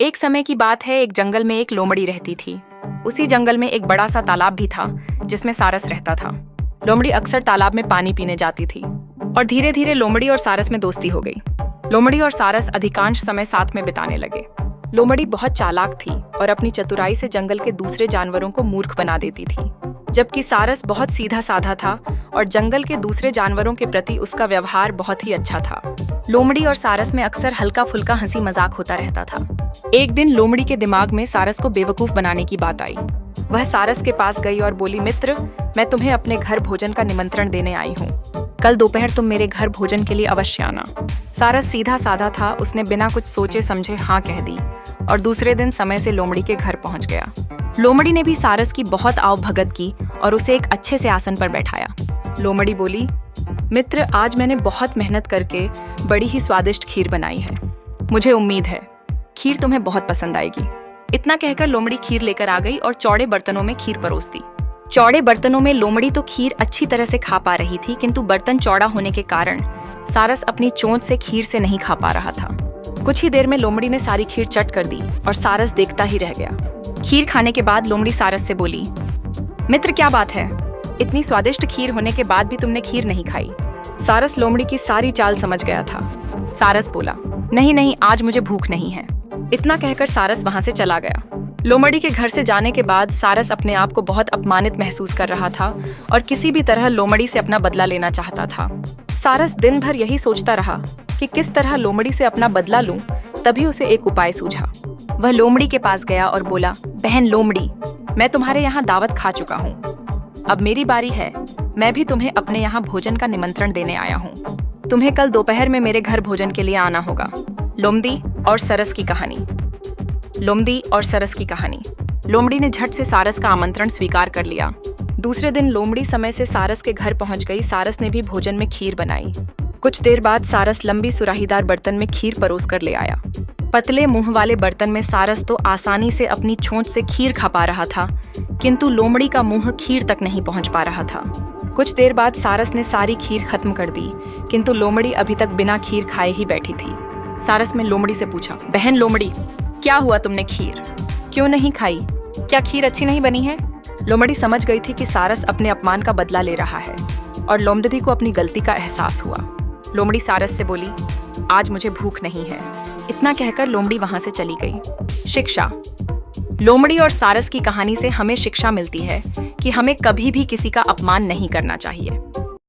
एक समय की बात है, एक जंगल में एक लोमड़ी रहती थी। उसी जंगल में एक बड़ा सा तालाब भी था जिसमें सारस रहता था। लोमड़ी अक्सर तालाब में पानी पीने जाती थी और धीरे धीरे लोमड़ी और सारस में दोस्ती हो गई। लोमड़ी और सारस अधिकांश समय साथ में बिताने लगे। लोमड़ी बहुत चालाक थी और अपनी चतुराई से जंगल के दूसरे जानवरों को मूर्ख बना देती थी, जबकि सारस बहुत सीधा साधा था और जंगल के दूसरे जानवरों के प्रति उसका व्यवहार बहुत ही अच्छा था। लोमड़ी और सारस में अक्सर हल्का फुल्का हंसी मजाक होता रहता था। एक दिन लोमड़ी के दिमाग में सारस को बेवकूफ बनाने की बात आई। वह सारस के पास गई और बोली, मित्र, मैं तुम्हें अपने घर भोजन का निमंत्रण देने आई हूँ। कल दोपहर तुम मेरे घर भोजन के लिए अवश्य आना। सारस सीधा साधा था, उसने बिना कुछ सोचे समझे हाँ कह दी और दूसरे दिन समय से लोमड़ी के घर पहुंच गया। लोमड़ी ने भी सारस की बहुत आवभगत की और उसे एक अच्छे से आसन पर बैठाया। लोमड़ी बोली, मित्र, आज मैंने बहुत मेहनत करके बड़ी ही स्वादिष्ट खीर बनाई है। मुझे उम्मीद है खीर तुम्हें बहुत पसंद आएगी। इतना कहकर लोमड़ी खीर लेकर आ गई और चौड़े बर्तनों में खीर परोस दी। चौड़े बर्तनों में लोमड़ी तो खीर अच्छी तरह से खा पा रही थी, किंतु बर्तन चौड़ा होने के कारण सारस अपनी चोंच से खीर से नहीं खा पा रहा था। कुछ ही देर में लोमड़ी ने सारी खीर चट कर दी और सारस देखता ही रह गया। खीर खाने के बाद लोमड़ी सारस से बोली, मित्र, क्या बात है? इतनी स्वादिष्ट खीर होने के बाद भी तुमने खीर नहीं खाई। सारस लोमड़ी की सारी चाल समझ गया था। सारस बोला, नहीं नहीं, आज मुझे भूख नहीं है। इतना कहकर सारस वहां से चला गया। लोमड़ी के घर से जाने के बाद सारस अपने आप को बहुत अपमानित महसूस कर रहा था और किसी भी तरह लोमड़ी से अपना बदला लेना चाहता था। सारस दिन भर यही सोचता रहा कि किस तरह लोमड़ी से अपना बदला लूं। तभी उसे एक उपाय सूझा। वह लोमड़ी के पास गया और बोला, बहन लोमड़ी, मैं तुम्हारे यहाँ दावत खा चुका हूँ। अब मेरी बारी है। मैं भी तुम्हें अपने यहाँ भोजन का निमंत्रण देने आया हूँ। तुम्हें कल दोपहर में मेरे घर भोजन के लिए आना होगा। लोमड़ी और सरस की कहानी। लोमड़ी और सरस की कहानी। लोमड़ी ने झट से सारस का आमंत्रण स्वीकार कर लिया। दूसरे दिन लोमड़ी समय से सारस के घर पहुंच गई। सारस ने भी भोजन में खीर बनाई। कुछ देर बाद सारस लंबी सुराहीदार बर्तन में खीर परोस कर ले आया। पतले मुंह वाले बर्तन में सारस तो आसानी से अपनी चोंच से खीर खा पा रहा था, किंतु लोमड़ी का मुंह खीर तक नहीं पहुंच पा रहा था। कुछ देर बाद सारस ने सारी खीर खत्म कर दी, किंतु लोमड़ी अभी तक बिना खीर खाए ही बैठी थी। सारस ने लोमड़ी से पूछा, बहन लोमड़ी, क्या हुआ, तुमने खीर क्यों नहीं खाई? क्या खीर अच्छी नहीं बनी है? लोमड़ी समझ गई थी कि सारस अपने अपमान का बदला ले रहा है और लोमड़ी को अपनी गलती का एहसास हुआ। लोमड़ी सारस से बोली, आज मुझे भूख नहीं है। इतना कहकर लोमड़ी वहां से चली गई। शिक्षा। लोमड़ी और सारस की कहानी से हमें शिक्षा मिलती है कि हमें कभी भी किसी का अपमान नहीं करना चाहिए।